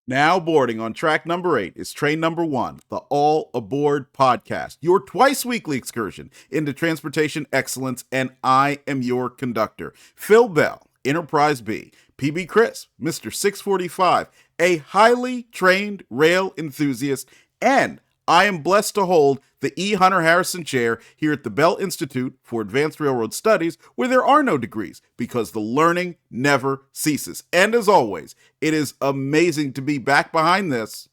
Now boarding on track number 8 is train number 1, the All Aboard podcast, your twice weekly excursion into transportation excellence, and I am your conductor, Phil Bell, Enterprise B, PB Chris, Mr. 645, a highly trained rail enthusiast, and I am blessed to hold the E. Hunter Harrison Chair here at the Bell Institute for Advanced Railroad Studies, where there are no degrees because the learning never ceases. And as always, it is amazing to be back behind this,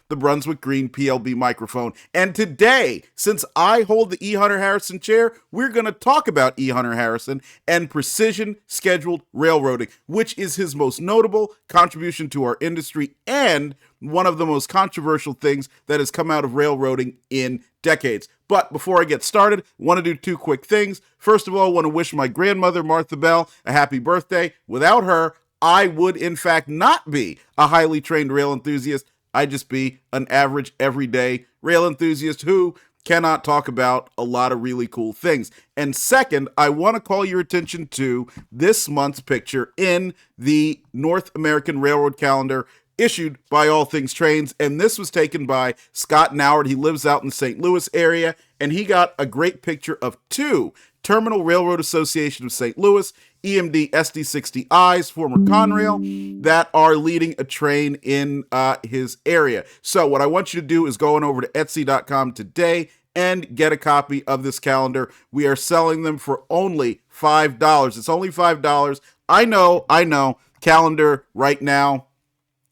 the Brunswick Green PLB microphone. And today, since I hold the E. Hunter Harrison chair, we're going to talk about E. Hunter Harrison and precision scheduled railroading, which is his most notable contribution to our industry and one of the most controversial things that has come out of railroading in decades. But before I get started, I want to do two quick things. First of all, I want to wish my grandmother, Martha Bell, a happy birthday. Without her, I would in fact not be a highly trained rail enthusiast. I'd just be an average, everyday rail enthusiast who cannot talk about a lot of really cool things. And second, I want to call your attention to this month's picture in the North American Railroad calendar issued by All Things Trains. And this was taken by Scott Noward. He lives out in the St. Louis area, and he got a great picture of two Terminal Railroad Association of St. Louis EMD SD60Is, former Conrail, that are leading a train in his area. So what I want you to do is go on over to Etsy.com today and get a copy of this calendar. We are selling them for only $5. It's only $5. I know. Calendar right now,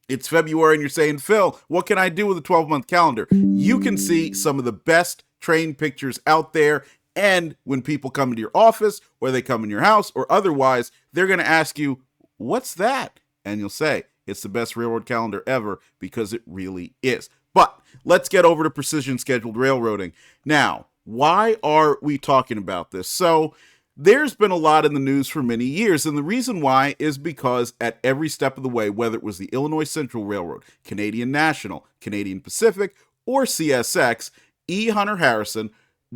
it's February and you're saying, Phil, what can I do with a 12-month calendar? You can see some of the best train pictures out there. And when people come into your office or they come in your house or otherwise, they're going to ask you, what's that? And you'll say, it's the best railroad calendar ever, because it really is. But let's get over to precision scheduled railroading. Now, why are we talking about this? So there's been a lot in the news for many years, and the reason why is because at every step of the way, whether it was the Illinois Central Railroad, Canadian National, Canadian Pacific, or CSX, E. Hunter Harrison,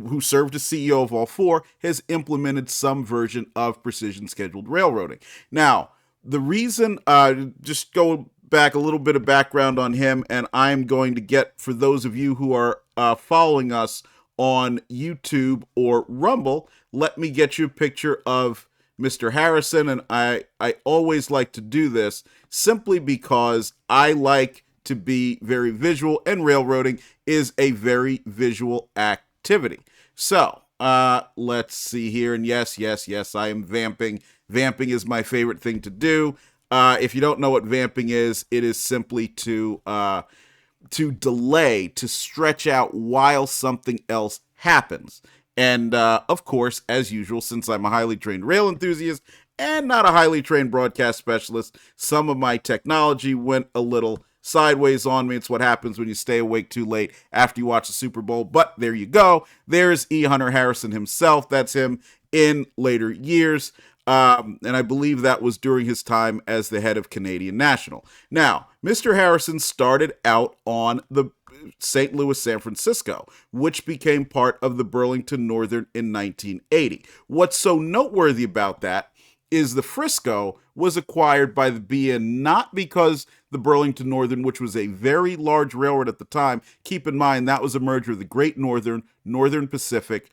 who served as CEO of all four, has implemented some version of precision scheduled railroading. Now, the reason, just go back a little bit of background on him, and I'm going to get, for those of you who are following us on YouTube or Rumble, let me get you a picture of Mr. Harrison, and I always like to do this simply because I like to be very visual, and railroading is a very visual activity. So, let's see here. And yes, I am vamping. Vamping is my favorite thing to do. If you don't know what vamping is, it is simply to delay, to stretch out while something else happens. And, of course, as usual, since I'm a highly trained rail enthusiast and not a highly trained broadcast specialist, some of my technology went a little sideways on me. It's what happens when you stay awake too late after you watch the Super Bowl. But there you go. There's E. Hunter Harrison himself. That's him in later years. And I believe that was during his time as the head of Canadian National. Now, Mr. Harrison started out on the St. Louis, San Francisco, which became part of the Burlington Northern in 1980. What's so noteworthy about that is the Frisco was acquired by the BN not because the Burlington Northern, which was a very large railroad at the time, keep in mind that was a merger of the Great Northern, Northern Pacific,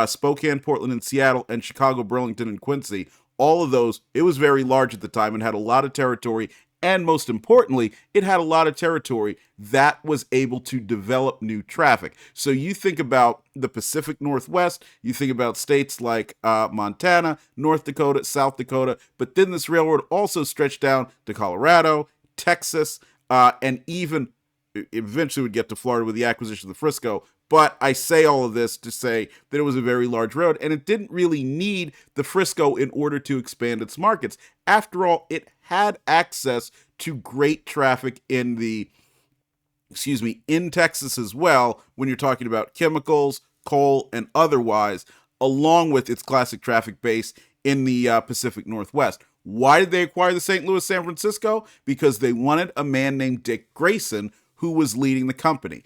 Spokane, Portland, and Seattle, and Chicago, Burlington, and Quincy. All of those, it was very large at the time and had a lot of territory. And most importantly, it had a lot of territory that was able to develop new traffic. So you think about the Pacific Northwest, you think about states like Montana, North Dakota, South Dakota, but then this railroad also stretched down to Colorado, Texas, and even eventually would get to Florida with the acquisition of the Frisco. But I say all of this to say that it was a very large road, and it didn't really need the Frisco in order to expand its markets. After all, it had access to great traffic in Texas as well, when you're talking about chemicals, coal, and otherwise, along with its classic traffic base in the Pacific Northwest. Why did they acquire the St. Louis, San Francisco? Because they wanted a man named Dick Grayson who was leading the company.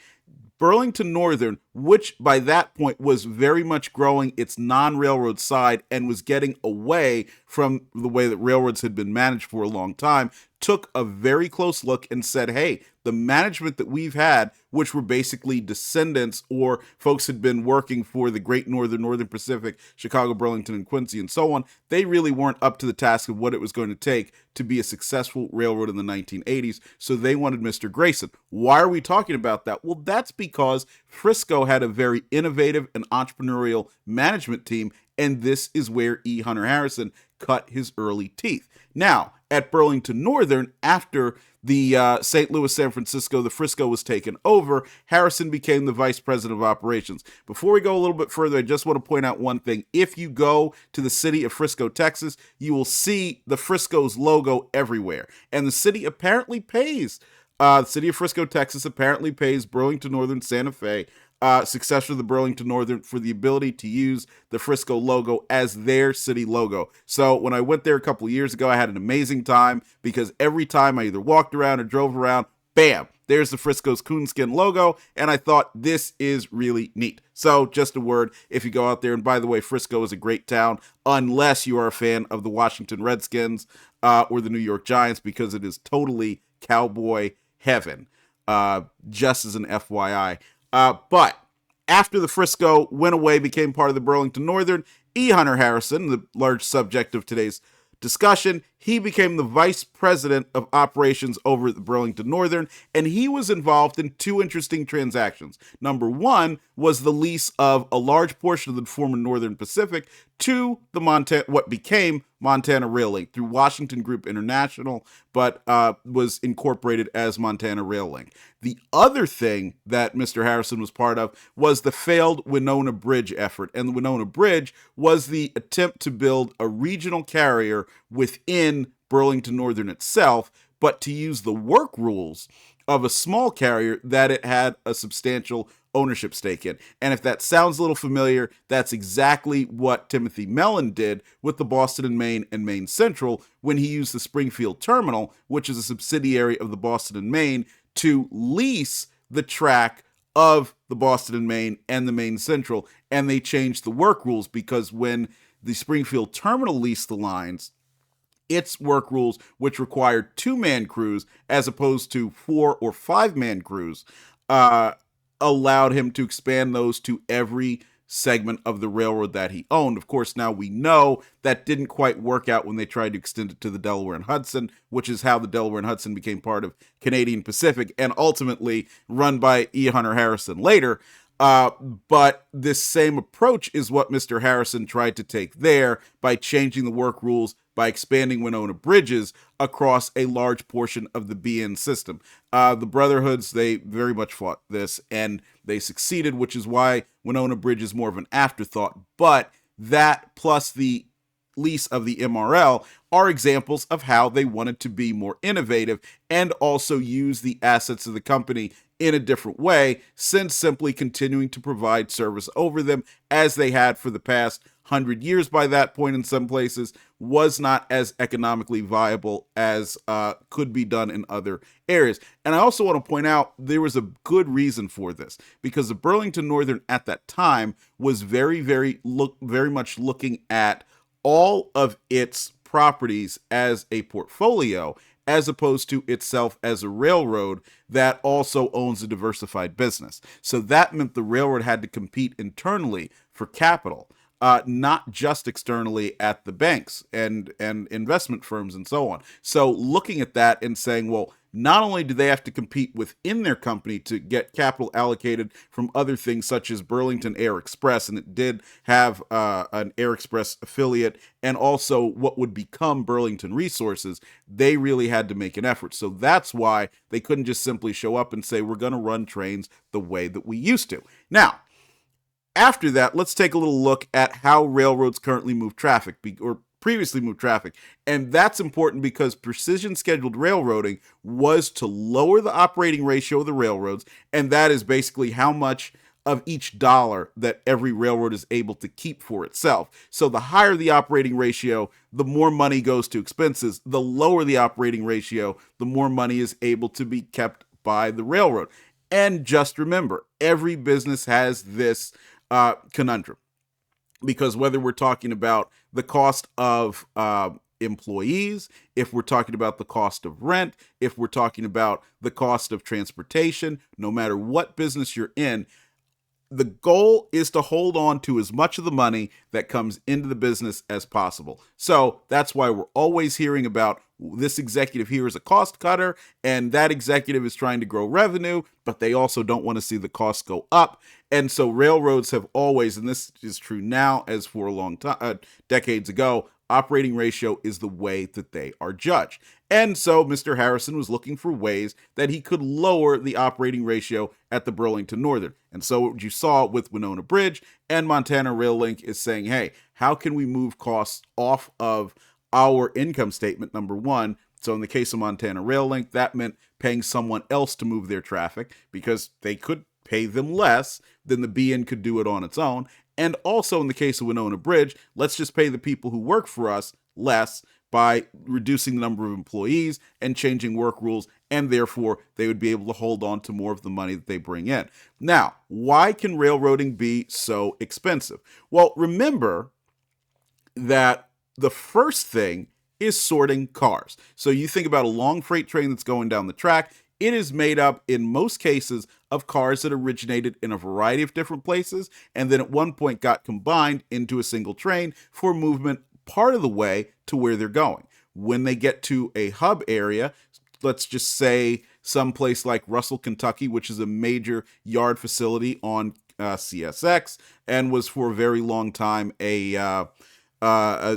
Burlington Northern, which by that point was very much growing its non-railroad side and was getting away from the way that railroads had been managed for a long time, took a very close look and said, hey, the management that we've had, which were basically descendants or folks had been working for the Great Northern Pacific, Chicago, Burlington, and Quincy, and so on, they really weren't up to the task of what it was going to take to be a successful railroad in the 1980s. So they wanted Mr. Grayson. Why are we talking about that? Well, that's because Frisco had a very innovative and entrepreneurial management team, and this is where E. Hunter Harrison cut his early teeth. Now, at Burlington Northern, after the St. Louis, San Francisco, the Frisco was taken over, Harrison became the vice president of operations. Before we go a little bit further, I just want to point out one thing. If you go to the city of Frisco, Texas, you will see the Frisco's logo everywhere. And the city apparently pays, the city of Frisco, Texas apparently pays Burlington Northern Santa Fe, successor of the Burlington Northern, for the ability to use the Frisco logo as their city logo. So when I went there a couple of years ago, I had an amazing time because every time I either walked around or drove around, bam, there's the Frisco's coonskin logo, and I thought this is really neat. So just a word, if you go out there, and by the way, Frisco is a great town, unless you are a fan of the Washington Redskins or the New York Giants, because it is totally cowboy heaven, just as an FYI. But after the Frisco went away, became part of the Burlington Northern, E. Hunter Harrison, the large subject of today's discussion, he became the vice president of operations over at the Burlington Northern, and he was involved in two interesting transactions. Number one was the lease of a large portion of the former Northern Pacific to the what became Montana Rail Link through Washington Group International, but was incorporated as Montana Rail Link. The other thing that Mr. Harrison was part of was the failed Winona Bridge effort, and the Winona Bridge was the attempt to build a regional carrier within Burlington Northern itself, but to use the work rules of a small carrier that it had a substantial ownership stake in. And if that sounds a little familiar, that's exactly what Timothy Mellon did with the Boston and Maine and Maine Central when he used the Springfield Terminal, which is a subsidiary of the Boston and Maine, to lease the track of the Boston and Maine and the Maine Central. And they changed the work rules because when the Springfield Terminal leased the lines, its work rules, which required 2-man crews as opposed to 4 or 5-man crews, allowed him to expand those to every segment of the railroad that he owned. Of course, now we know that didn't quite work out when they tried to extend it to the Delaware and Hudson, which is how the Delaware and Hudson became part of Canadian Pacific and ultimately run by E. Hunter Harrison later. But this same approach is what Mr. Harrison tried to take there by changing the work rules, by expanding Winona Bridges across a large portion of the BN system. The Brotherhoods, they very much fought this, and they succeeded, which is why Winona Bridge is more of an afterthought. But that plus the lease of the MRL are examples of how they wanted to be more innovative and also use the assets of the company in a different way, since simply continuing to provide service over them as they had for the past 100 years by that point in some places was not as economically viable as could be done in other areas. And I also want to point out there was a good reason for this, because the Burlington Northern at that time was very much looking at all of its properties as a portfolio, as opposed to itself as a railroad that also owns a diversified business. So that meant the railroad had to compete internally for capital, not just externally at the banks and investment firms and so on. So looking at that and saying, well, not only do they have to compete within their company to get capital allocated from other things such as Burlington Air Express, and it did have an Air Express affiliate, and also what would become Burlington Resources, they really had to make an effort. So that's why they couldn't just simply show up and say, we're going to run trains the way that we used to. Now, after that, let's take a little look at how railroads currently move traffic, or previously moved traffic. And that's important because precision scheduled railroading was to lower the operating ratio of the railroads, and that is basically how much of each dollar that every railroad is able to keep for itself. So the higher the operating ratio, the more money goes to expenses. The lower the operating ratio, the more money is able to be kept by the railroad. And just remember, every business has this conundrum, because whether we're talking about the cost of employees, if we're talking about the cost of rent, if we're talking about the cost of transportation, no matter what business you're in, the goal is to hold on to as much of the money that comes into the business as possible. So that's why we're always hearing about this executive here is a cost cutter, and that executive is trying to grow revenue, but they also don't want to see the costs go up. And so railroads have always, and this is true now as for a long time, decades ago, operating ratio is the way that they are judged. And so Mr. Harrison was looking for ways that he could lower the operating ratio at the Burlington Northern. And so what you saw with Winona Bridge and Montana Rail Link is saying, hey, how can we move costs off of our income statement, number one? So in the case of Montana Rail Link, that meant paying someone else to move their traffic because they could pay them less than the BN could do it on its own. And also in the case of Winona Bridge, let's just pay the people who work for us less by reducing the number of employees and changing work rules, and therefore they would be able to hold on to more of the money that they bring in. Now, why can railroading be so expensive? Well, remember that the first thing is sorting cars. So you think about a long freight train that's going down the track. It is made up, in most cases, of cars that originated in a variety of different places and then at one point got combined into a single train for movement part of the way to where they're going. When they get to a hub area, let's just say someplace like Russell, Kentucky, which is a major yard facility on CSX and was for a very long time a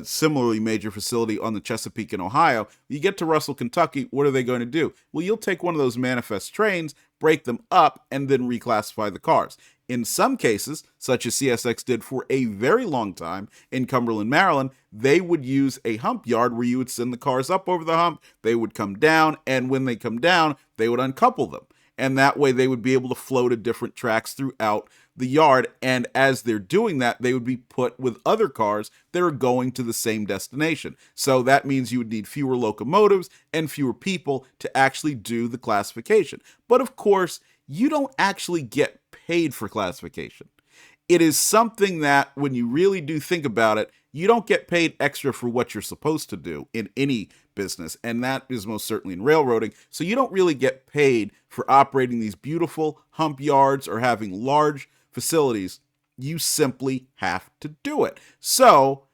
similarly major facility on the Chesapeake in Ohio. You get to Russell, Kentucky, what are they going to do? Well, you'll take one of those manifest trains, break them up, and then reclassify the cars. In some cases, such as CSX did for a very long time in Cumberland, Maryland, they would use a hump yard where you would send the cars up over the hump, they would come down, and when they come down, they would uncouple them. And that way they would be able to flow to different tracks throughout the yard. And as they're doing that, they would be put with other cars that are going to the same destination. So that means you would need fewer locomotives and fewer people to actually do the classification. But of course, you don't actually get paid for classification. It is something that, when you really do think about it, you don't get paid extra for what you're supposed to do in any business, and that is most certainly in railroading. So you don't really get paid for operating these beautiful hump yards or having large facilities. You simply have to do it. So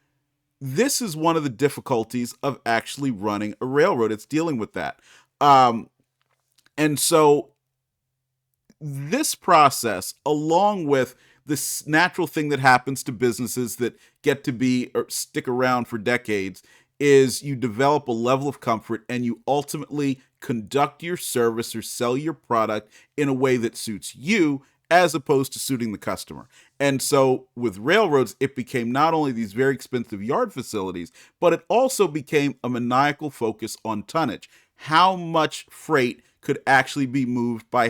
this is one of the difficulties of actually running a railroad. It's dealing with that. And so this process, along with this natural thing that happens to businesses that get to be or stick around for decades, is you develop a level of comfort and you ultimately conduct your service or sell your product in a way that suits you as opposed to suiting the customer. And so with railroads, it became not only these very expensive yard facilities, but it also became a maniacal focus on tonnage. How much freight could actually be moved by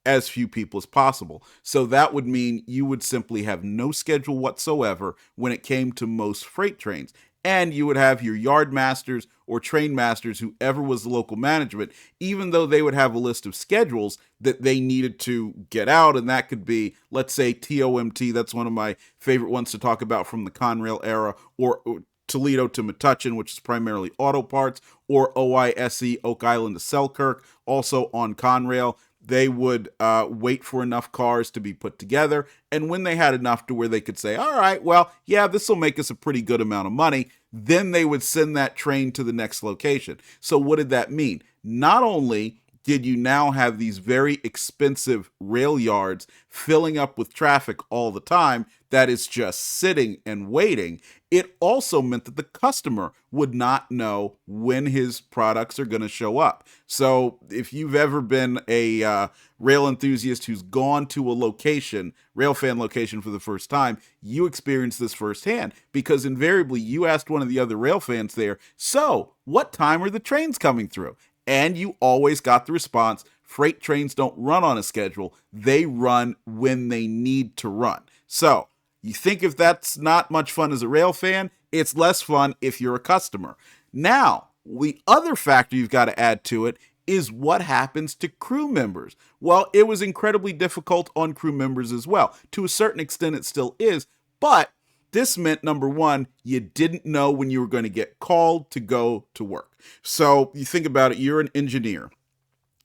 as few people as possible. So that would mean you would simply have no schedule whatsoever when it came to most freight trains. And you would have your yard masters or train masters, whoever was the local management, even though they would have a list of schedules that they needed to get out. And that could be, let's say, TOMT. That's one of my favorite ones to talk about from the Conrail era, or Toledo to Metuchen, which is primarily auto parts, or OISE, Oak Island to Selkirk, also on Conrail. They would wait for enough cars to be put together. And when they had enough to where they could say, all right, well, yeah, this will make us a pretty good amount of money, then they would send that train to the next location. So what did that mean? Not only did you now have these very expensive rail yards filling up with traffic all the time that is just sitting and waiting, it also meant that the customer would not know when his products are going to show up. So if you've ever been a rail enthusiast who's gone to a location, railfan location for the first time, you experienced this firsthand, because invariably you asked one of the other railfans there, so what time are the trains coming through? And you always got the response, freight trains don't run on a schedule. They run when they need to run. So you think if that's not much fun as a rail fan, it's less fun if you're a customer. Now, the other factor you've got to add to it is what happens to crew members. Well, it was incredibly difficult on crew members as well. To a certain extent, it still is, but This meant, number one, you didn't know when you were going to get called to go to work. So you think about it, you're an engineer.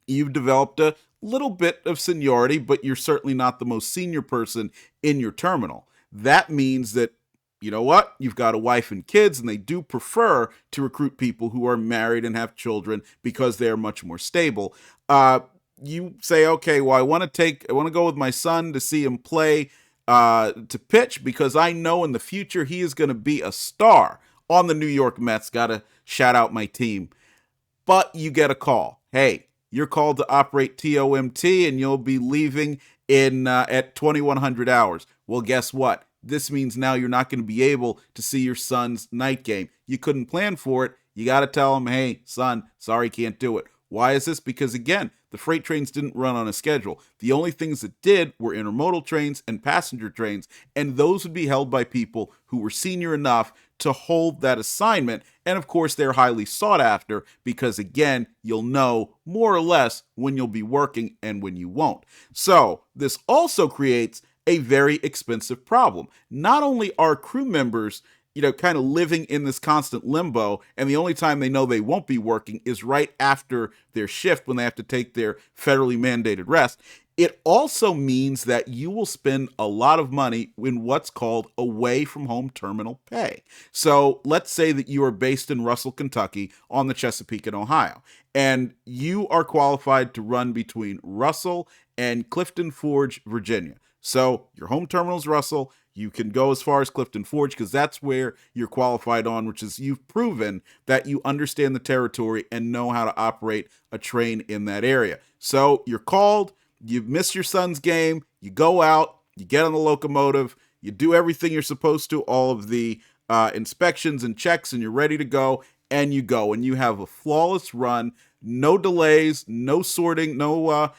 You've developed a little bit of seniority, but you're certainly not the most senior person in your terminal. That means that, you know what? You've got a wife and kids, and they do prefer to recruit people who are married and have children because they are much more stable. You say, okay, well, I want to go with my son to see him play, to pitch, because I know in the future he is going to be a star on the New York Mets. Got to shout out my team. But you get a call. Hey, you're called to operate TOMT, and you'll be leaving in at 2100 hours. Well, guess what? This means now you're not going to be able to see your son's night game. You couldn't plan for it. You got to tell him, hey, son, sorry, can't do it. Why is this? Because, again, the freight trains didn't run on a schedule. The only things that did were intermodal trains and passenger trains, and those would be held by people who were senior enough to hold that assignment. And, of course, they're highly sought after because, again, you'll know more or less when you'll be working and when you won't. So this also creates a very expensive problem. Not only are crew members kind of living in this constant limbo, and the only time they know they won't be working is right after their shift when they have to take their federally mandated rest. It also means that you will spend a lot of money in what's called away from home terminal pay. So let's say that you are based in Russell, Kentucky on the Chesapeake and Ohio, and you are qualified to run between Russell and Clifton Forge, Virginia. So your home terminal is Russell. You can go as far as Clifton Forge because that's where you're qualified on, which is you've proven that you understand the territory and know how to operate a train in that area. So you're called, you miss your son's game, you go out, you get on the locomotive, you do everything you're supposed to, all of the inspections and checks, and you're ready to go, and you go, and you have a flawless run, no delays, no sorting, no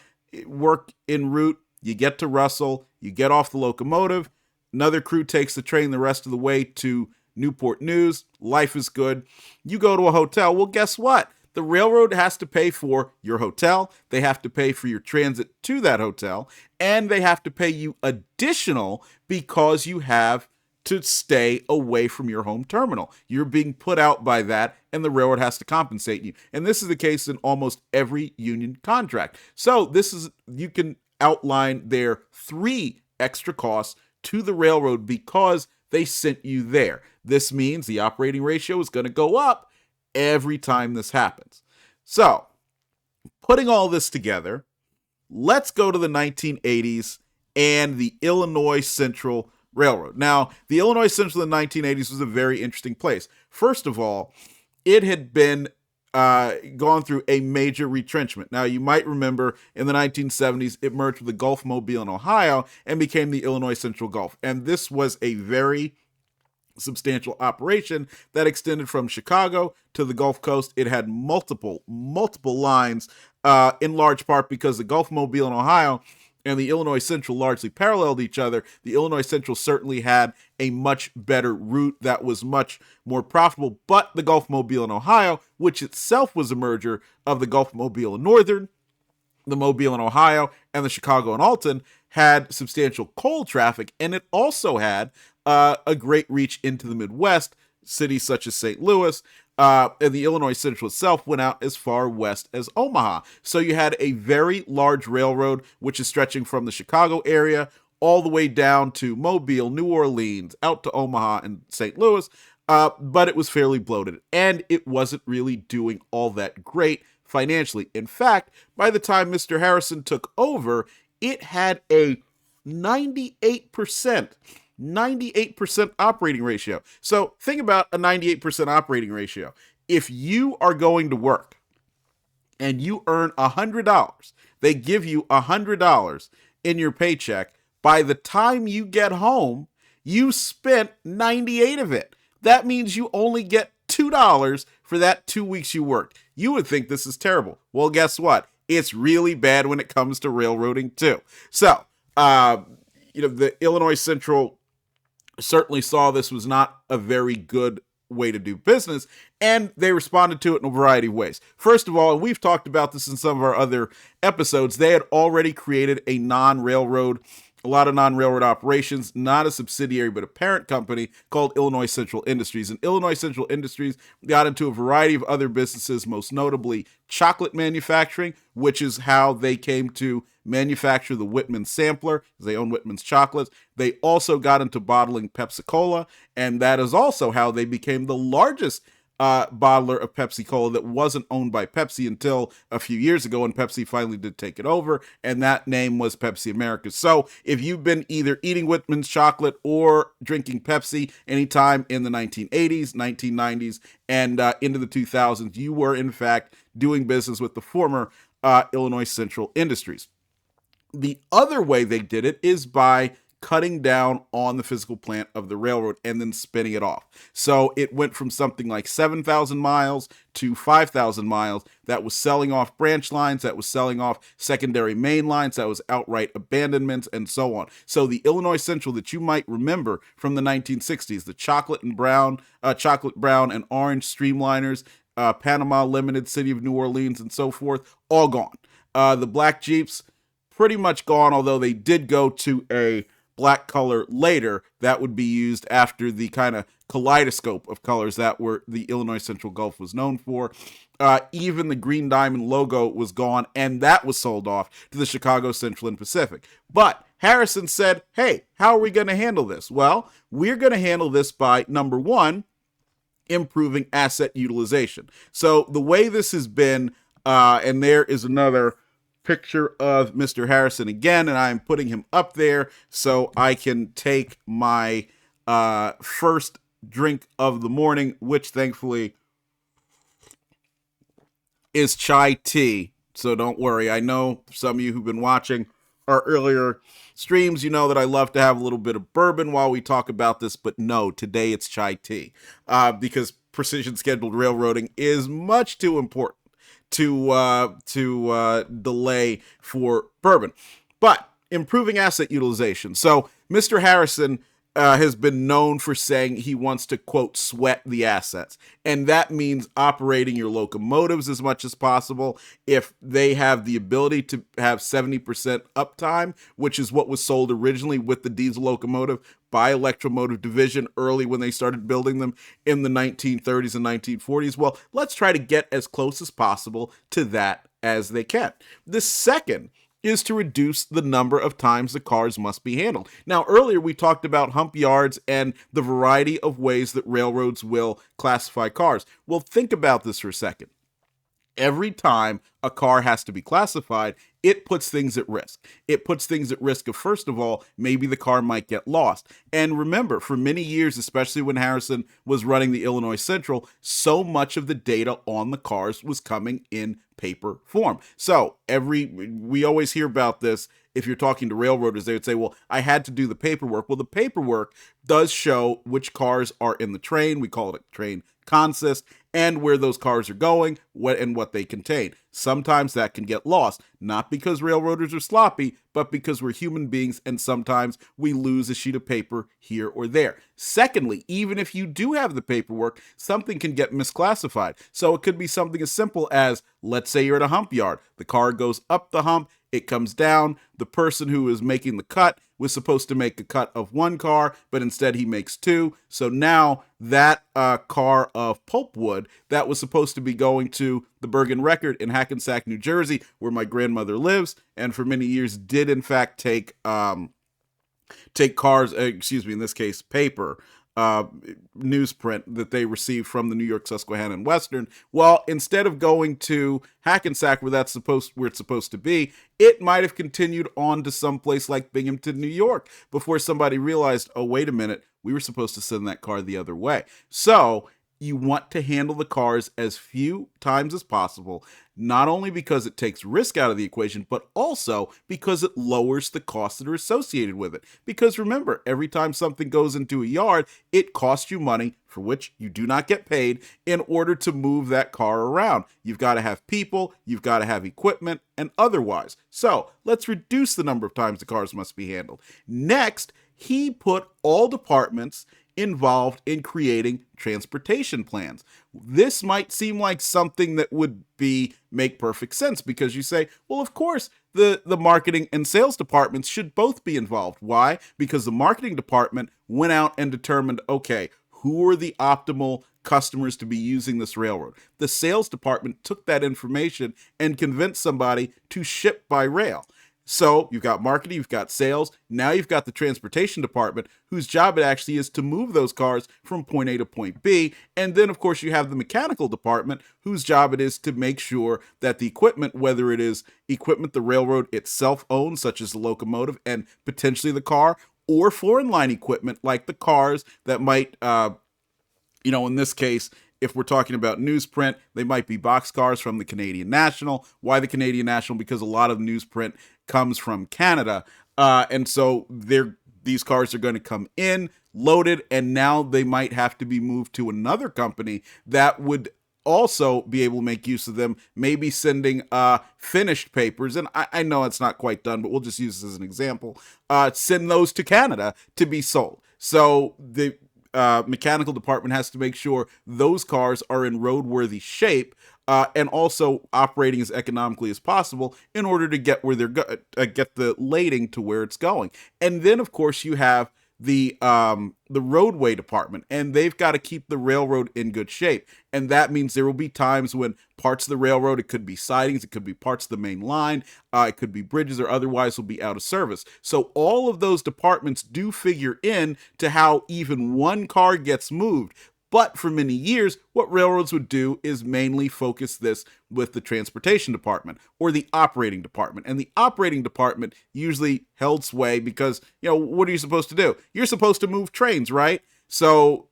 work en route. You get to Russell, you get off the locomotive, another crew takes the train the rest of the way to Newport News. Life is good. You go to a hotel. Well, guess what? The railroad has to pay for your hotel. They have to pay for your transit to that hotel. And they have to pay you additional because you have to stay away from your home terminal. You're being put out by that, and the railroad has to compensate you. And this is the case in almost every union contract. So you can outline their 3 extra costs to the railroad because they sent you there. This means the operating ratio is going to go up every time this happens. So, putting all this together, let's go to the 1980s and the Illinois Central Railroad. Now, the Illinois Central in the 1980s was a very interesting place. First of all, it had been gone through a major retrenchment. Now, you might remember in the 1970s, it merged with the Gulf Mobile in Ohio and became the Illinois Central Gulf. And this was a very substantial operation that extended from Chicago to the Gulf Coast. It had multiple lines, in large part because the Gulf Mobile in Ohio and the Illinois Central largely paralleled each other. The Illinois Central certainly had a much better route that was much more profitable, but the Gulf Mobile in Ohio, which itself was a merger of the Gulf Mobile in Northern, the Mobile in Ohio, and the Chicago and Alton, had substantial coal traffic, and it also had a great reach into the Midwest, cities such as St. Louis, and the Illinois Central itself went out as far west as Omaha. So you had a very large railroad, which is stretching from the Chicago area all the way down to Mobile, New Orleans, out to Omaha and St. Louis, but it was fairly bloated, and it wasn't really doing all that great financially. In fact, by the time Mr. Harrison took over, it had a 98% operating ratio. So think about a 98% operating ratio. If you are going to work and you earn $100, they give you $100 in your paycheck. By the time you get home, you spent 98 of it. That means you only get $2 for that 2 weeks you worked. You would think this is terrible. Well, guess what? It's really bad when it comes to railroading too. So, the Illinois Central certainly saw this was not a very good way to do business, and they responded to it in a variety of ways. First of all, and we've talked about this in some of our other episodes, they had already created a non-railroad a lot of non-railroad operations, not a subsidiary, but a parent company called Illinois Central Industries. And Illinois Central Industries got into a variety of other businesses, most notably chocolate manufacturing, which is how they came to manufacture the Whitman sampler. They own Whitman's chocolates. They also got into bottling Pepsi-Cola, and that is also how they became the largest bottler of Pepsi-Cola that wasn't owned by Pepsi until a few years ago, and Pepsi finally did take it over, and that name was Pepsi America. So if you've been either eating Whitman's chocolate or drinking Pepsi anytime in the 1980s, 1990s, and into the 2000s, you were in fact doing business with the former Illinois Central Industries. The other way they did it is by cutting down on the physical plant of the railroad and then spinning it off. So it went from something like 7,000 miles to 5,000 miles. That was selling off branch lines, that was selling off secondary main lines, that was outright abandonments, and so on. So the Illinois Central that you might remember from the 1960s, the chocolate brown and orange streamliners, Panama Limited, City of New Orleans, and so forth, all gone. The black Jeeps, pretty much gone, although they did go to a black color later that would be used after the kind of kaleidoscope of colors that were the Illinois Central Gulf was known for. Even the Green Diamond logo was gone, and that was sold off to the Chicago Central and Pacific. But Harrison said, hey, how are we going to handle this? Well, we're going to handle this by, number one, improving asset utilization. So the way this has been, and there is another picture of Mr. Harrison again, and I'm putting him up there so I can take my first drink of the morning, which thankfully is chai tea. So don't worry. I know some of you who've been watching our earlier streams, you know that I love to have a little bit of bourbon while we talk about this, but no, today it's chai tea because precision scheduled railroading is much too important to delay for bourbon. But improving asset utilization. So Mr. Harrison has been known for saying he wants to, quote, sweat the assets. And that means operating your locomotives as much as possible. If they have the ability to have 70% uptime, which is what was sold originally with the diesel locomotive by Electromotive Division early when they started building them in the 1930s and 1940s, well, let's try to get as close as possible to that as they can. The second is to reduce the number of times the cars must be handled. Now, earlier we talked about hump yards and the variety of ways that railroads will classify cars. Well, think about this for a second. Every time a car has to be classified, it puts things at risk. It puts things at risk of, first of all, maybe the car might get lost. And remember, for many years, especially when Harrison was running the Illinois Central, so much of the data on the cars was coming in paper form. So we always hear about this. If you're talking to railroaders, they would say, well, I had to do the paperwork. Well, the paperwork does show which cars are in the train. We call it a train consist, and where those cars are going, what they contain. Sometimes that can get lost, not because railroaders are sloppy, but because we're human beings, and sometimes we lose a sheet of paper here or there. Secondly, even if you do have the paperwork, something can get misclassified. So it could be something as simple as, let's say you're at a hump yard. The car goes up the hump, it comes down. The person who is making the cut was supposed to make a cut of one car, but instead he makes two. So now that car of pulpwood that was supposed to be going to the Bergen Record in Hackensack, New Jersey, where my grandmother lives, and for many years did in fact take cars, in this case, paper, newsprint that they received from the New York Susquehanna and Western. Well, instead of going to Hackensack where it's supposed to be, it might have continued on to someplace like Binghamton, New York, before somebody realized, oh, wait a minute, we were supposed to send that car the other way. So you want to handle the cars as few times as possible, not only because it takes risk out of the equation, but also because it lowers the costs that are associated with it. Because remember, every time something goes into a yard, it costs you money for which you do not get paid in order to move that car around. You've got to have people, you've got to have equipment, and otherwise. So let's reduce the number of times the cars must be handled. Next, he put all departments involved in creating transportation plans. This might seem like something that would make perfect sense because you say, well, of course, the marketing and sales departments should both be involved. Why? Because the marketing department went out and determined, okay, who are the optimal customers to be using this railroad? The sales department took that information and convinced somebody to ship by rail. So you've got marketing, you've got sales, now you've got the transportation department whose job it actually is to move those cars from point A to point B. And then, of course, you have the mechanical department whose job it is to make sure that the equipment, whether it is equipment the railroad itself owns, such as the locomotive and potentially the car, or foreign line equipment like the cars that might, in this case, if we're talking about newsprint, they might be boxcars from the Canadian National. Why the Canadian National? Because a lot of newsprint comes from Canada. And so these cars are going to come in loaded, and now they might have to be moved to another company that would also be able to make use of them, maybe sending finished papers. And I know it's not quite done, but we'll just use this as an example. Send those to Canada to be sold. So the mechanical department has to make sure those cars are in roadworthy shape and also operating as economically as possible in order to get where get the lading to where it's going. And then, of course, you have the roadway department, and they've got to keep the railroad in good shape. And that means there will be times when parts of the railroad, it could be sidings, it could be parts of the main line, it could be bridges, or otherwise will be out of service. So all of those departments do figure in to how even one car gets moved. But for many years, what railroads would do is mainly focus this with the transportation department or the operating department. And the operating department usually held sway because, what are you supposed to do? You're supposed to move trains, right? So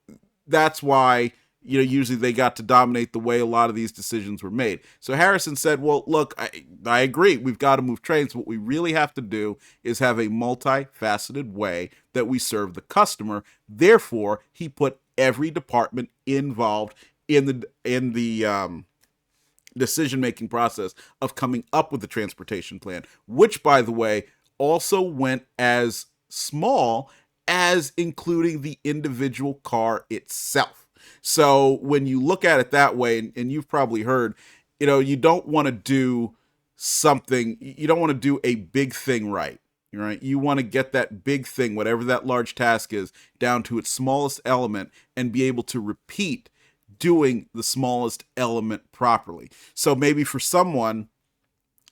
that's why, usually they got to dominate the way a lot of these decisions were made. So Harrison said, well, look, I agree. We've got to move trains. What we really have to do is have a multifaceted way that we serve the customer. Therefore, he put every department involved in the decision-making process of coming up with the transportation plan, which, by the way, also went as small as including the individual car itself. So when you look at it that way, and you've probably heard, you don't want to do something, you don't want to do a big thing right. Right? You want to get that big thing, whatever that large task is, down to its smallest element and be able to repeat doing the smallest element properly. So maybe for someone,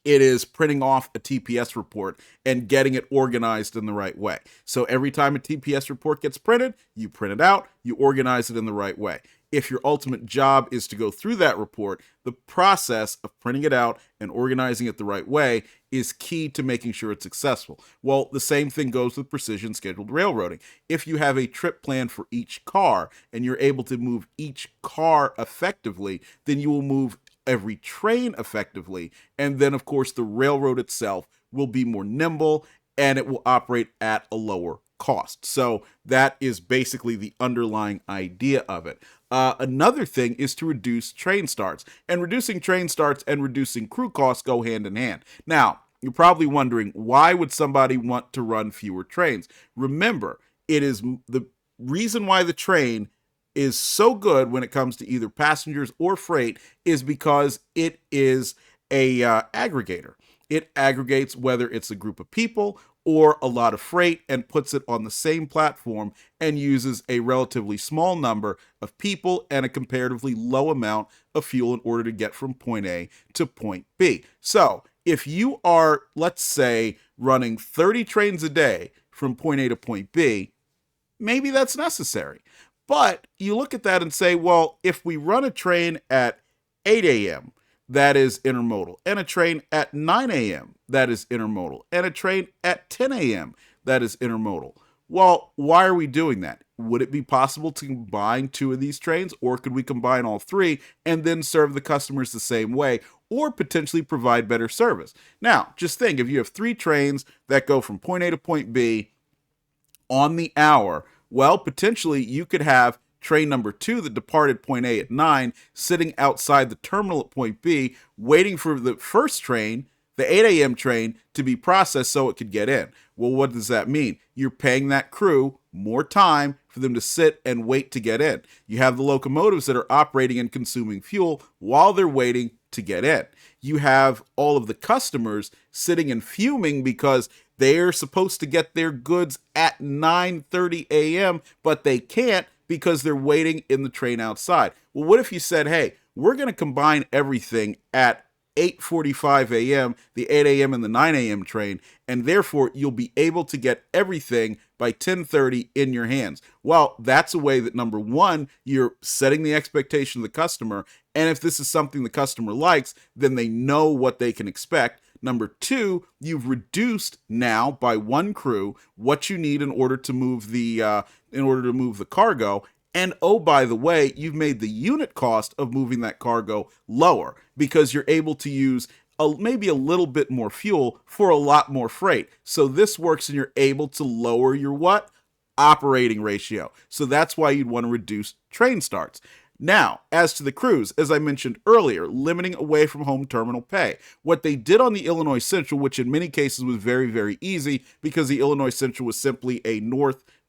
it is printing off a TPS report and getting it organized in the right way. So every time a TPS report gets printed, you print it out, you organize it in the right way. If your ultimate job is to go through that report, the process of printing it out and organizing it the right way is key to making sure it's successful. Well, the same thing goes with precision scheduled railroading. If you have a trip plan for each car and you're able to move each car effectively, then you will move every train effectively. And then, of course, the railroad itself will be more nimble and it will operate at a lower cost. So that is basically the underlying idea of it. Another thing is to reduce train starts. And reducing train starts and reducing crew costs go hand in hand. Now, you're probably wondering, why would somebody want to run fewer trains? Remember, it is the reason why the train is so good when it comes to either passengers or freight is because it is a aggregator. It aggregates whether it's a group of people or a lot of freight and puts it on the same platform and uses a relatively small number of people and a comparatively low amount of fuel in order to get from point A to point B. So if you are, let's say, running 30 trains a day from point A to point B, maybe that's necessary. But you look at that and say, well, if we run a train at 8 a.m., that is intermodal, and a train at 9 a.m., that is intermodal, and a train at 10 a.m., that is intermodal. Well, why are we doing that? Would it be possible to combine two of these trains, or could we combine all three and then serve the customers the same way, or potentially provide better service? Now, just think, if you have 3 trains that go from point A to point B on the hour, well, potentially you could have train number 2 that departed point A at 9 sitting outside the terminal at point B waiting for the first train, the 8 a.m. train, to be processed so it could get in. Well, what does that mean? You're paying that crew more time for them to sit and wait to get in. You have the locomotives that are operating and consuming fuel while they're waiting to get in. You have all of the customers sitting and fuming because they're supposed to get their goods at 9:30 a.m., but they can't because they're waiting in the train outside. Well, what if you said, hey, we're going to combine everything at 8:45 a.m., the 8 a.m. and the 9 a.m. train, and therefore you'll be able to get everything by 10:30 in your hands. Well, that's a way that, number one, you're setting the expectation of the customer, and if this is something the customer likes, then they know what they can expect. Number two, you've reduced now by one crew what you need in order to move the cargo. And oh, by the way, you've made the unit cost of moving that cargo lower because you're able to use maybe a little bit more fuel for a lot more freight. So this works and you're able to lower your what? Operating ratio. So that's why you'd want to reduce train starts. Now, as to the crews, as I mentioned earlier, limiting away from home terminal pay. What they did on the Illinois Central, which in many cases was very, very easy because the Illinois Central was simply a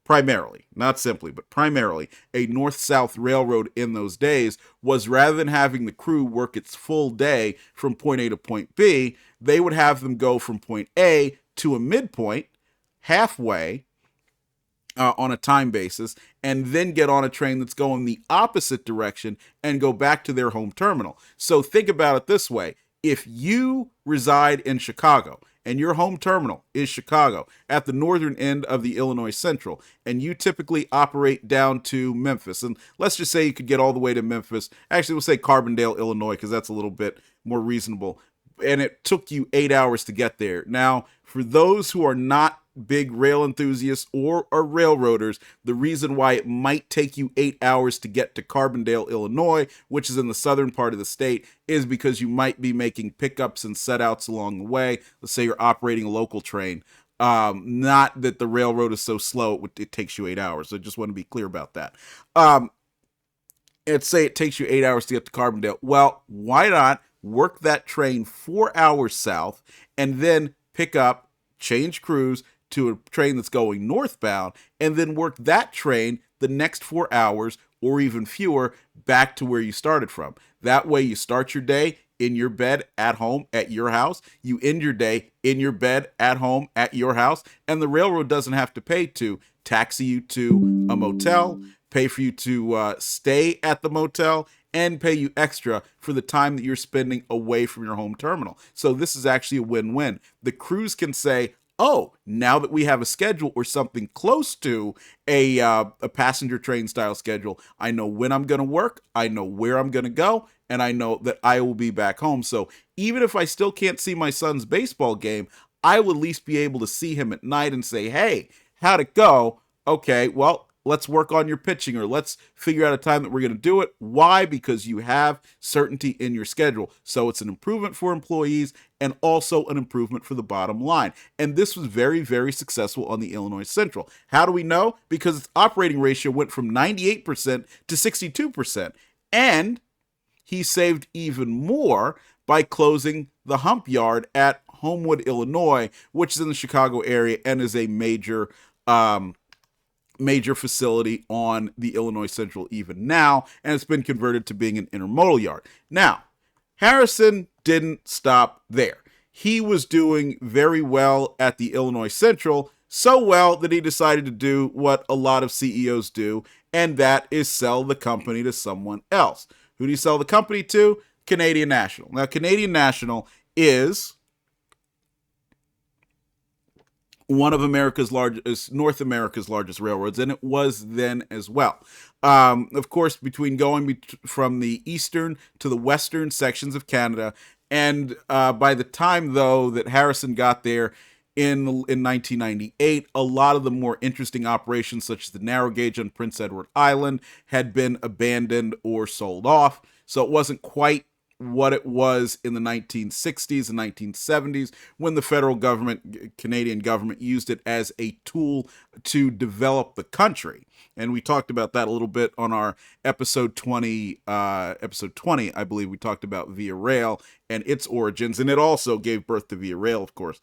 primarily, not simply, but primarily a north-south railroad in those days, was rather than having the crew work its full day from point A to point B, they would have them go from point A to a midpoint, halfway, on a time basis, and then get on a train that's going the opposite direction and go back to their home terminal. So think about it this way. If you reside in Chicago and your home terminal is Chicago at the northern end of the Illinois Central, and you typically operate down to Memphis, and let's just say you could get all the way to Memphis. Actually, we'll say Carbondale, Illinois, because that's a little bit more reasonable. And it took you 8 hours to get there. Now, for those who are not big rail enthusiasts or are railroaders, the reason why it might take you 8 hours to get to Carbondale, Illinois, which is in the southern part of the state, is because you might be making pickups and setouts along the way. Let's say you're operating a local train. Not that the railroad is so slow, it takes you 8 hours. So I just want to be clear about that. Let's say it takes you 8 hours to get to Carbondale. Well, why not work that train 4 hours south and then pick up, change crews to a train that's going northbound, and then work that train the next 4 hours or even fewer back to where you started from. That way you start your day in your bed at home at your house, you end your day in your bed at home at your house, and the railroad doesn't have to pay to taxi you to a motel, pay for you to stay at the motel, and pay you extra for the time that you're spending away from your home terminal. So this is actually a win-win. The crews can say, oh, now that we have a schedule or something close to a passenger train style schedule, I know when I'm going to work, I know where I'm going to go, and I know that I will be back home. So even if I still can't see my son's baseball game, I will at least be able to see him at night and say, hey, how'd it go? Okay, well, let's work on your pitching, or let's figure out a time that we're going to do it. Why? Because you have certainty in your schedule. So it's an improvement for employees and also an improvement for the bottom line. And this was very, very successful on the Illinois Central. How do we know? Because its operating ratio went from 98% to 62%. And he saved even more by closing the hump yard at Homewood, Illinois, which is in the Chicago area and is a major facility on the Illinois Central even now, and it's been converted to being an intermodal yard. Now, Harrison didn't stop there. He was doing very well at the Illinois Central, so well that he decided to do what a lot of CEOs do, and that is sell the company to someone else. Who do you sell the company to? Canadian National. Now, Canadian National is one of North America's largest railroads, and it was then as well. Of course, between going from the eastern to the western sections of Canada, and by the time, though, that Harrison got there in 1998, a lot of the more interesting operations, such as the narrow gauge on Prince Edward Island, had been abandoned or sold off. So it wasn't quite what it was in the 1960s and 1970s when the federal government, Canadian government, used it as a tool to develop the country. And we talked about that a little bit on our episode 20, I believe. We talked about Via Rail and its origins, and it also gave birth to Via Rail, of course.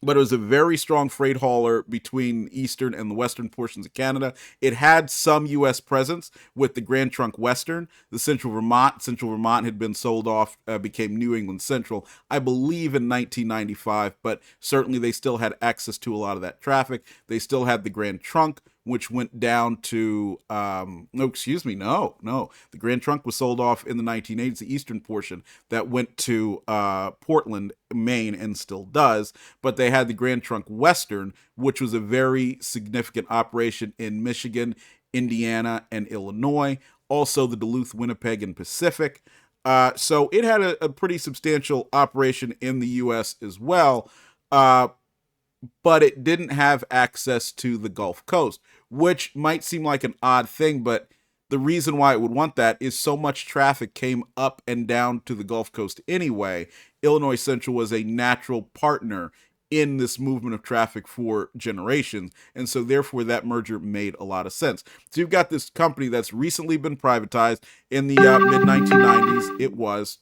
but it was a very strong freight hauler between eastern and the western portions of Canada. It had some U.S. presence with the Grand Trunk Western. The Central Vermont. Central Vermont had been sold off, became New England Central, I believe, in 1995, but certainly they still had access to a lot of that traffic. They still had the Grand Trunk, which went down to no, excuse me, no, the Grand Trunk was sold off in the 1980s, the eastern portion that went to Portland, Maine, and still does. But they had the Grand Trunk Western, which was a very significant operation in Michigan, Indiana, and Illinois. Also, the Duluth, Winnipeg, and Pacific. So it had a pretty substantial operation in the U.S. as well. But it didn't have access to the Gulf Coast, which might seem like an odd thing, but the reason why it would want that is so much traffic came up and down to the Gulf Coast anyway. Illinois Central was a natural partner in this movement of traffic for generations, and so therefore that merger made a lot of sense. So you've got this company that's recently been privatized in the mid 1990s. It was.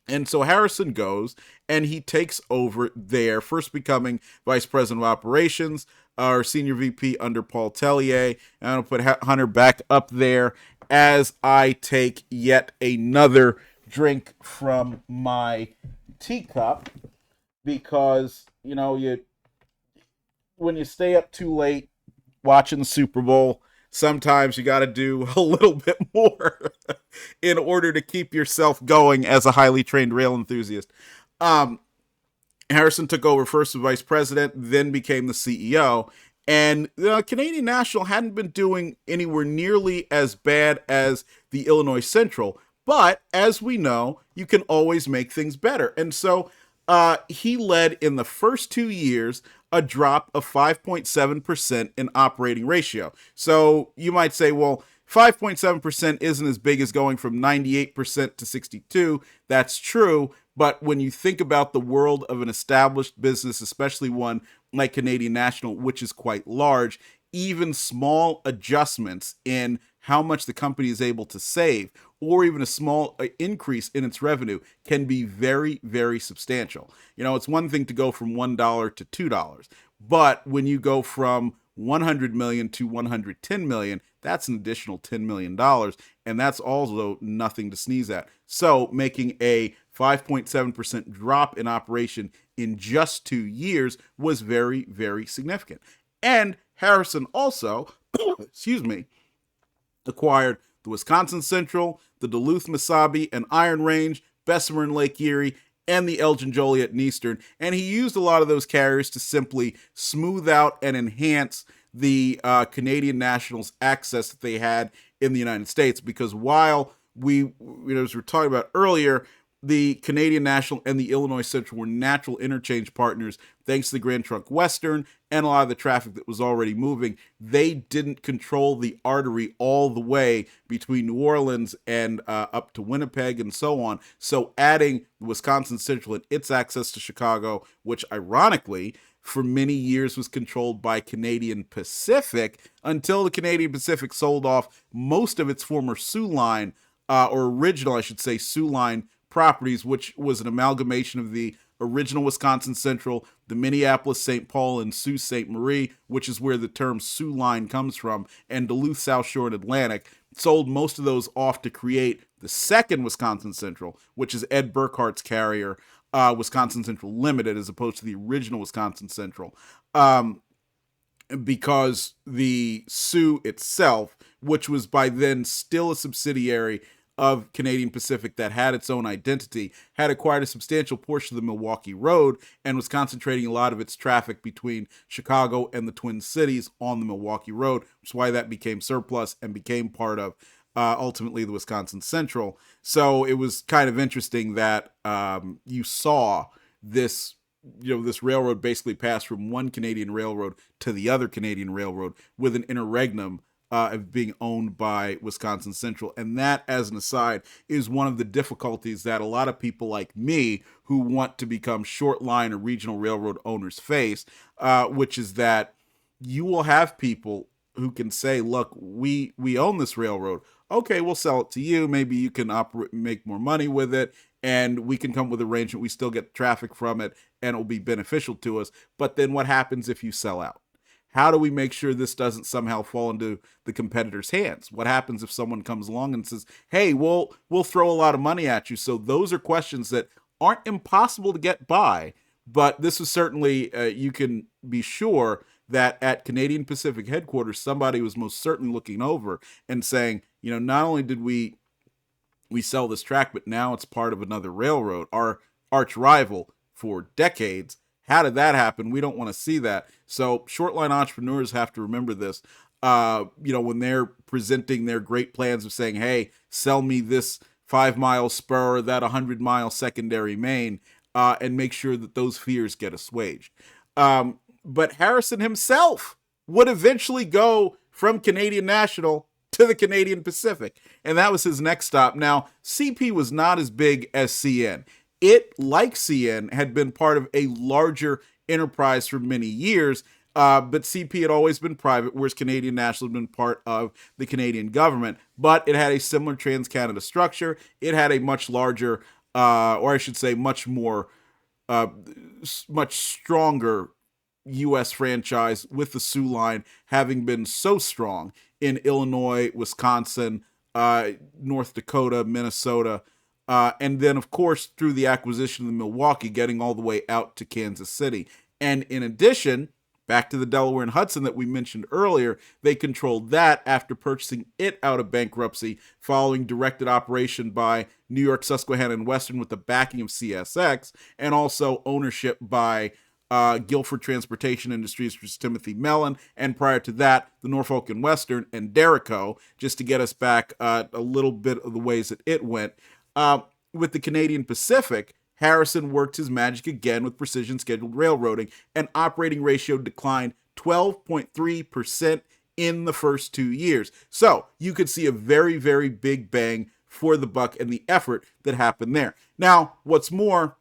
And so Harrison goes and he takes over there, first becoming vice president of operations, or senior VP under Paul Tellier. And I'm going to put Hunter back up there as I take yet another drink from my teacup, because, when you stay up too late watching the Super Bowl, sometimes you got to do a little bit more in order to keep yourself going as a highly trained rail enthusiast. Harrison took over first as vice president, then became the CEO. And Canadian National hadn't been doing anywhere nearly as bad as the Illinois Central. But as we know, you can always make things better. And so he led in the first 2 years a drop of 5.7% in operating ratio. So you might say, well, 5.7% isn't as big as going from 98% to 62. That's true. But when you think about the world of an established business, especially one like Canadian National, which is quite large, even small adjustments in how much the company is able to save, or even a small increase in its revenue, can be very, very substantial. It's one thing to go from $1 to $2, but when you go from 100 million to 110 million, that's an additional $10 million, and that's also nothing to sneeze at. So making a 5.7% drop in operation in just 2 years was very, very significant. And Harrison also, excuse me, acquired the Wisconsin Central, the Duluth, Mesabi, and Iron Range, Bessemer and Lake Erie, and the Elgin, Joliet, and Eastern. And he used a lot of those carriers to simply smooth out and enhance the Canadian Nationals' access that they had in the United States. Because while as we were talking about earlier, the Canadian National and the Illinois Central were natural interchange partners thanks to the Grand Trunk Western and a lot of the traffic that was already moving. They didn't control the artery all the way between New Orleans and up to Winnipeg and so on. So adding the Wisconsin Central and its access to Chicago, which ironically for many years was controlled by Canadian Pacific, until the Canadian Pacific sold off most of its former Soo Line, or original, I should say, Soo Line properties, which was an amalgamation of the original Wisconsin Central, the Minneapolis St. Paul, and Sault Ste. Marie, which is where the term Soo Line comes from, and Duluth, South Shore, and Atlantic. Sold most of those off to create the second Wisconsin Central, which is Ed Burkhart's carrier, Wisconsin Central Limited, as opposed to the original Wisconsin Central. Because the Soo itself, which was by then still a subsidiary of Canadian Pacific that had its own identity, had acquired a substantial portion of the Milwaukee Road and was concentrating a lot of its traffic between Chicago and the Twin Cities on the Milwaukee Road, which is why that became surplus and became part of ultimately the Wisconsin Central. So it was kind of interesting that you saw this this railroad basically pass from one Canadian railroad to the other Canadian railroad with an interregnum of being owned by Wisconsin Central. And that, as an aside, is one of the difficulties that a lot of people like me who want to become short line or regional railroad owners face, which is that you will have people who can say, look, we own this railroad. Okay, we'll sell it to you. Maybe you can make more money with it. and we can come with an arrangement. We still get traffic from it, and it will be beneficial to us. But then what happens if you sell out? How do we make sure this doesn't somehow fall into the competitor's hands? What happens if someone comes along and says, "Hey, we'll throw a lot of money at you"? So those are questions that aren't impossible to get by, but this is certainly you can be sure that at Canadian Pacific headquarters, somebody was most certainly looking over and saying, not only did we sell this track, but now it's part of another railroad, our arch rival for decades. How did that happen? We don't want to see that. So short line entrepreneurs have to remember this. When they're presenting their great plans of saying, "Hey, sell me this 5 mile spur, that 100-mile secondary main," and make sure that those fears get assuaged. But Harrison himself would eventually go from Canadian National to the Canadian Pacific, and that was his next stop. Now, CP was not as big as CN. It, like CN, had been part of a larger enterprise for many years, but CP had always been private, whereas Canadian National had been part of the Canadian government. But it had a similar Trans-Canada structure. It had a much larger, or I should say much more, much stronger U.S. franchise, with the Soo Line having been so strong in Illinois, Wisconsin, North Dakota, Minnesota, and then, of course, through the acquisition of the Milwaukee, getting all the way out to Kansas City. And in addition, back to the Delaware and Hudson that we mentioned earlier, they controlled that after purchasing it out of bankruptcy following directed operation by New York, Susquehanna, and Western with the backing of CSX, and also ownership by Guilford Transportation Industries, which is Timothy Mellon, and prior to that, the Norfolk and Western and Derico, just to get us back a little bit of the ways that it went. With the Canadian Pacific, Harrison worked his magic again with precision scheduled railroading, and operating ratio declined 12.3% in the first 2 years. So you could see a very, very big bang for the buck and the effort that happened there. Now, what's more,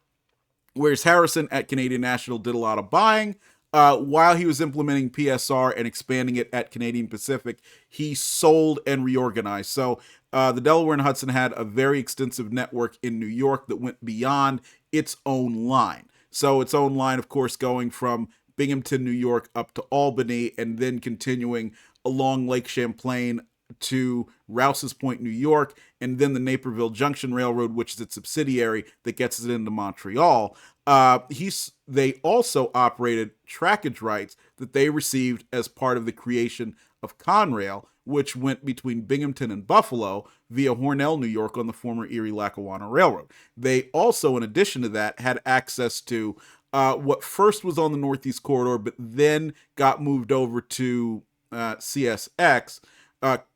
whereas Harrison at Canadian National did a lot of buying, while he was implementing PSR and expanding it at Canadian Pacific, he sold and reorganized. So the Delaware and Hudson had a very extensive network in New York that went beyond its own line. So its own line, of course, going from Binghamton, New York, up to Albany, and then continuing along Lake Champlain to Rouse's Point, New York, and then the Naperville Junction Railroad, which is its subsidiary that gets it into Montreal. They also operated trackage rights that they received as part of the creation of Conrail, which went between Binghamton and Buffalo via Hornell, New York, on the former Erie-Lackawanna Railroad. They also, in addition to that, had access to what first was on the Northeast Corridor, but then got moved over to CSX,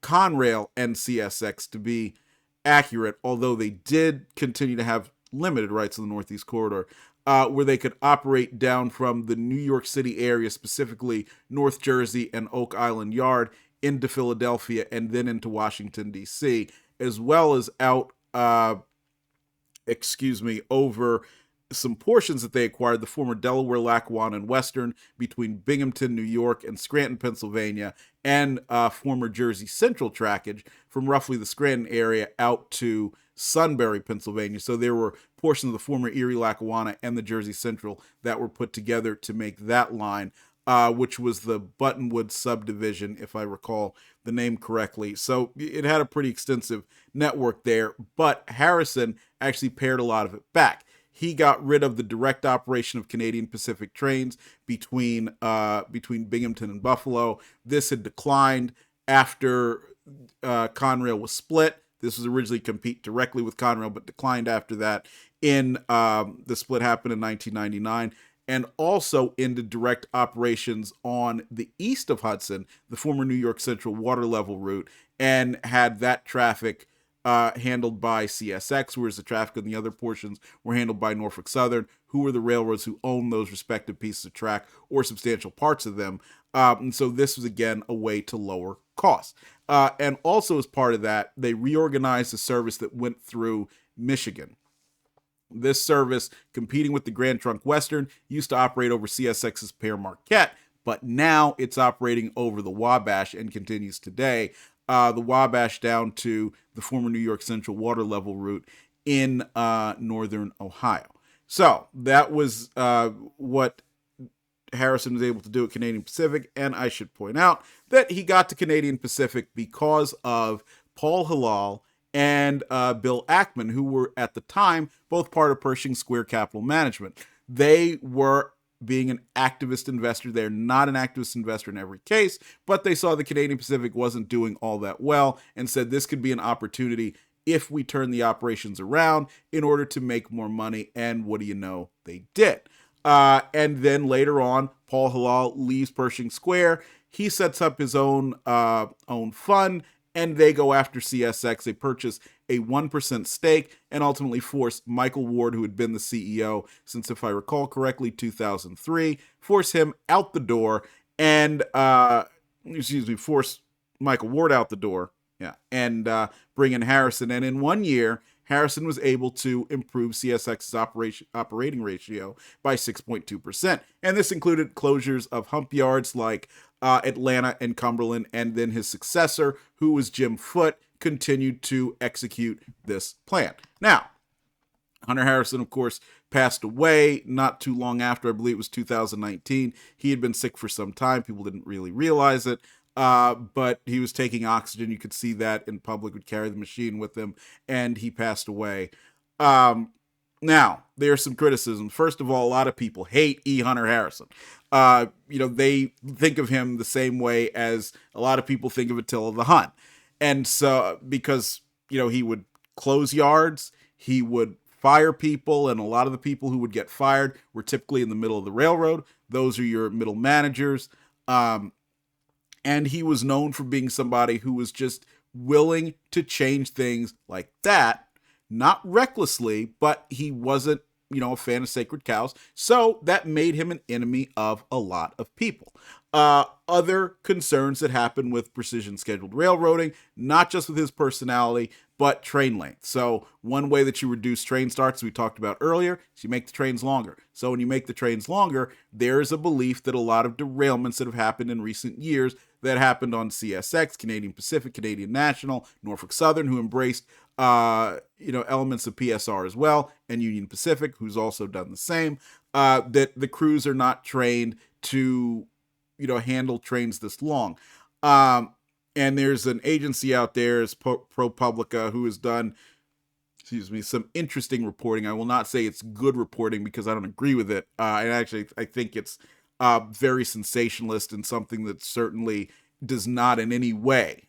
Conrail and CSX to be accurate, although they did continue to have limited rights on the Northeast Corridor, where they could operate down from the New York City area, specifically North Jersey and Oak Island Yard, into Philadelphia and then into Washington, D.C., as well as out, over some portions that they acquired, the former Delaware, Lackawanna, and Western between Binghamton, New York, and Scranton, Pennsylvania, and former Jersey Central trackage from roughly the Scranton area out to Sunbury, Pennsylvania. So there were portions of the former Erie, Lackawanna, and the Jersey Central that were put together to make that line, which was the Buttonwood subdivision, if I recall the name correctly. So it had a pretty extensive network there, but Harrison actually pared a lot of it back. He got rid of the direct operation of Canadian Pacific trains between Binghamton and Buffalo. This had declined after Conrail was split. This was originally compete directly with Conrail, but declined after that. The split happened in 1999. And also into direct operations on the east of Hudson, the former New York Central water level route, and had that traffic handled by CSX, whereas the traffic on the other portions were handled by Norfolk Southern, who were the railroads who owned those respective pieces of track or substantial parts of them. And so this was, again, a way to lower costs. And also as part of that, they reorganized the service that went through Michigan. This service, competing with the Grand Trunk Western, used to operate over CSX's Père Marquette, but now it's operating over the Wabash and continues today. The Wabash down to the former New York Central water level route in northern Ohio. So that was what Harrison was able to do at Canadian Pacific, and I should point out that he got to Canadian Pacific because of Paul Hilal and Bill Ackman, who were at the time both part of Pershing Square Capital Management. They were being an activist investor. They're not an activist investor in every case, but they saw the Canadian Pacific wasn't doing all that well and said this could be an opportunity if we turn the operations around in order to make more money. And what do you know? They did. And then later on, Paul Hilal leaves Pershing Square. He sets up his own fund, and they go after CSX. They purchase a 1% stake and ultimately force Michael Ward, who had been the CEO since, if I recall correctly, 2003, force him out the door and, force Michael Ward out the door. Yeah, and bring in Harrison. And in 1 year, Harrison was able to improve CSX's operating ratio by 6.2%. And this included closures of hump yards like Atlanta and Cumberland. And then his successor, who was Jim Foote, continued to execute this plan. Now, Hunter Harrison, of course, passed away not too long after. I believe it was 2019. He had been sick for some time. People didn't really realize it. But he was taking oxygen. You could see that in public, would carry the machine with him, and he passed away. Now, there's some criticism. First of all, a lot of people hate E. Hunter Harrison. They think of him the same way as a lot of people think of Attila the Hun. And so, because, he would close yards, he would fire people, and a lot of the people who would get fired were typically in the middle of the railroad. Those are your middle managers. And he was known for being somebody who was just willing to change things like that, not recklessly, but he wasn't, a fan of sacred cows. So that made him an enemy of a lot of people. Other concerns that happen with precision scheduled railroading, not just with his personality, but train length. So one way that you reduce train starts, we talked about earlier, is you make the trains longer. So when you make the trains longer, there's a belief that a lot of derailments that have happened in recent years that happened on CSX, Canadian Pacific, Canadian National, Norfolk Southern, who embraced elements of PSR as well, and Union Pacific, who's also done the same, that the crews are not trained to handle trains this long. And there's an agency out there, is ProPublica, who has done, some interesting reporting. I will not say it's good reporting because I don't agree with it. And actually, I think it's very sensationalist and something that certainly does not in any way,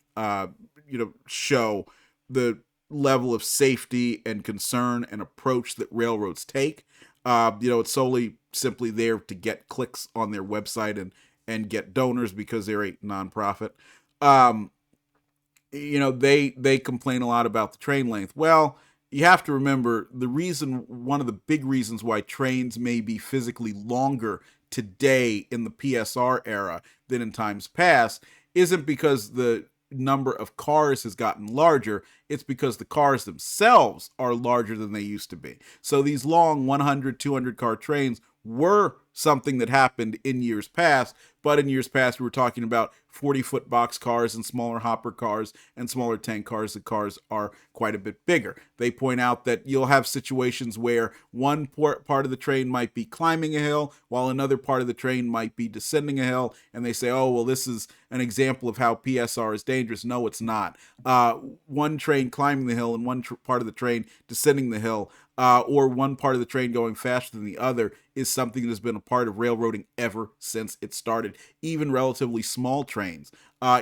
show the level of safety and concern and approach that railroads take. It's simply there to get clicks on their website and get donors because they're a nonprofit. They complain a lot about the train length. Well, you have to remember one of the big reasons why trains may be physically longer today in the PSR era than in times past isn't because the number of cars has gotten larger. It's because the cars themselves are larger than they used to be. So these long 100, 200 car trains were something that happened in years past, but in years past we were talking about 40-foot box cars and smaller hopper cars and smaller tank cars. The cars are quite a bit bigger. They point out that you'll have situations where one part of the train might be climbing a hill while another part of the train might be descending a hill, and they say, oh, well, this is an example of how PSR is dangerous. No, it's not. One train climbing the hill and one part of the train descending the hill, or one part of the train going faster than the other, is something that has been a part of railroading ever since it started. Even relatively small trains,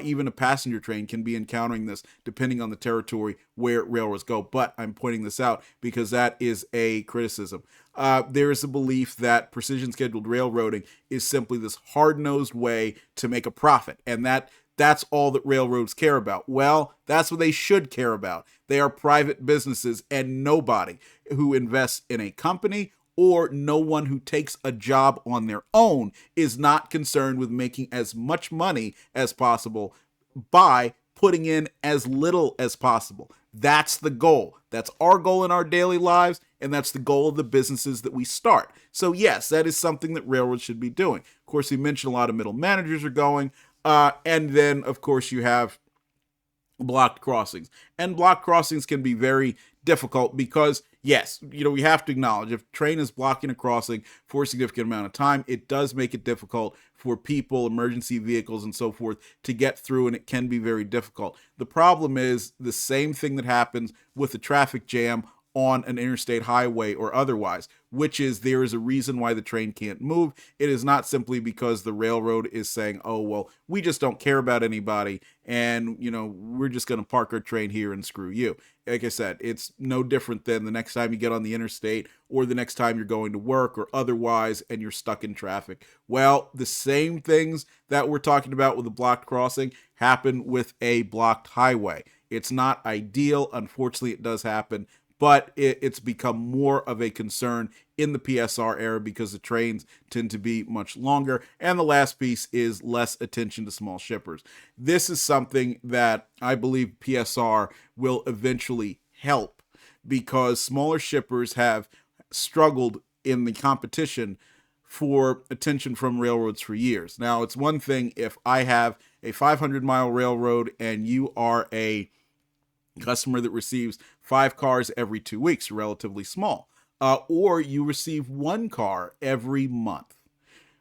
even a passenger train can be encountering this depending on the territory where railroads go. But I'm pointing this out because that is a criticism. There is a belief that precision scheduled railroading is simply this hard-nosed way to make a profit, and that's all that railroads care about. Well, that's what they should care about. They are private businesses, and nobody who invests in a company or no one who takes a job on their own is not concerned with making as much money as possible by putting in as little as possible. That's the goal. That's our goal in our daily lives, and that's the goal of the businesses that we start. So yes, that is something that railroads should be doing. Of course, we mentioned a lot of middle managers are going, and then, of course, you have blocked crossings. And blocked crossings can be very difficult because, yes, we have to acknowledge if a train is blocking a crossing for a significant amount of time, it does make it difficult for people, emergency vehicles, and so forth to get through, and it can be very difficult. The problem is the same thing that happens with a traffic jam on an interstate highway or otherwise, which is there is a reason why the train can't move. It is not simply because the railroad is saying, oh, well, we just don't care about anybody and, we're just going to park our train here and screw you. Like I said, it's no different than the next time you get on the interstate or the next time you're going to work or otherwise and you're stuck in traffic. Well, the same things that we're talking about with a blocked crossing happen with a blocked highway. It's not ideal. Unfortunately, it does happen, but it's become more of a concern in the PSR era because the trains tend to be much longer. And the last piece is less attention to small shippers. This is something that I believe PSR will eventually help because smaller shippers have struggled in the competition for attention from railroads for years. Now, it's one thing if I have a 500-mile railroad and you are a customer that receives 5 cars every 2 weeks, relatively small, or you receive 1 car every month.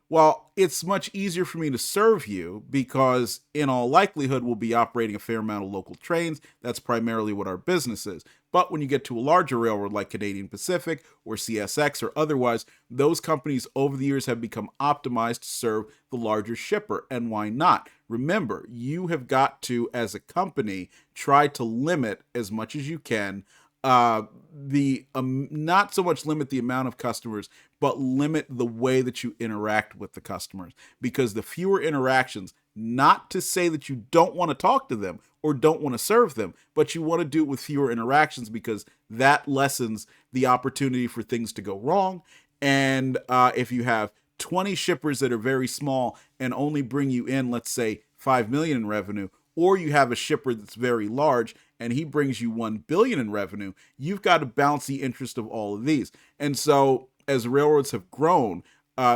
Well, it's much easier for me to serve you because in all likelihood we'll be operating a fair amount of local trains. That's primarily what our business is. But when you get to a larger railroad like Canadian Pacific or CSX or otherwise, those companies over the years have become optimized to serve the larger shipper. And why not? Remember, you have got to, as a company, try to limit as much as you can not so much limit the amount of customers, but limit the way that you interact with the customers. Because the fewer interactions, not to say that you don't want to talk to them or don't want to serve them, but you want to do it with fewer interactions because that lessens the opportunity for things to go wrong. And if you have 20 shippers that are very small and only bring you in, let's say, 5 million in revenue, or you have a shipper that's very large and he brings you 1 billion in revenue, you've got to balance the interest of all of these. And so as railroads have grown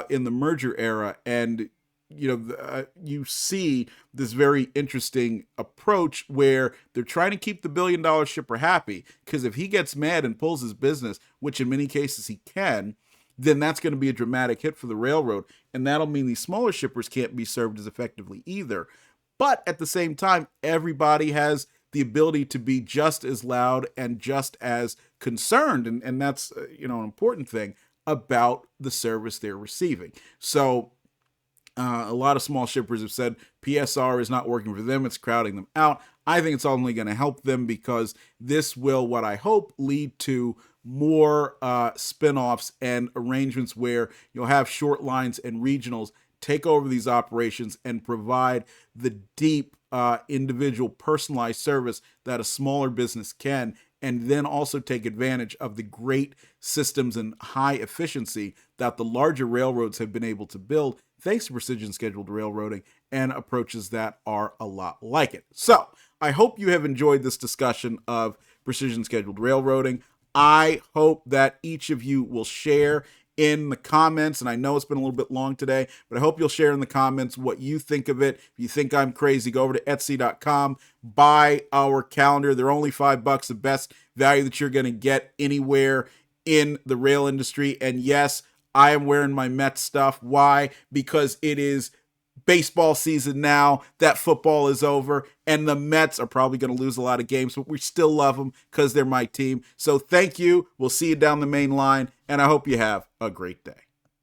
in the merger era, and you see this very interesting approach where they're trying to keep the billion-dollar shipper happy, because if he gets mad and pulls his business, which in many cases he can, then that's going to be a dramatic hit for the railroad, and that'll mean these smaller shippers can't be served as effectively either. But at the same time, everybody has the ability to be just as loud and just as concerned, and that's an important thing about the service they're receiving. So a lot of small shippers have said PSR is not working for them, it's crowding them out. I think it's only going to help them because this will, what I hope, lead to more spin-offs and arrangements where you'll have short lines and regionals take over these operations and provide the deep individual personalized service that a smaller business can, and then also take advantage of the great systems and high efficiency that the larger railroads have been able to build thanks to precision scheduled railroading and approaches that are a lot like it. So I hope you have enjoyed this discussion of precision scheduled railroading. I hope that each of you will share in the comments, and I know it's been a little bit long today, but I hope you'll share in the comments what you think of it. If you think I'm crazy, go over to Etsy.com, buy our calendar. They're only $5, the best value that you're going to get anywhere in the rail industry. And yes, I am wearing my Mets stuff. Why? Because it is baseball season now, that football is over, and the Mets are probably going to lose a lot of games, but we still love them because they're my team. So thank you. We'll see you down the main line, and I hope you have a great day.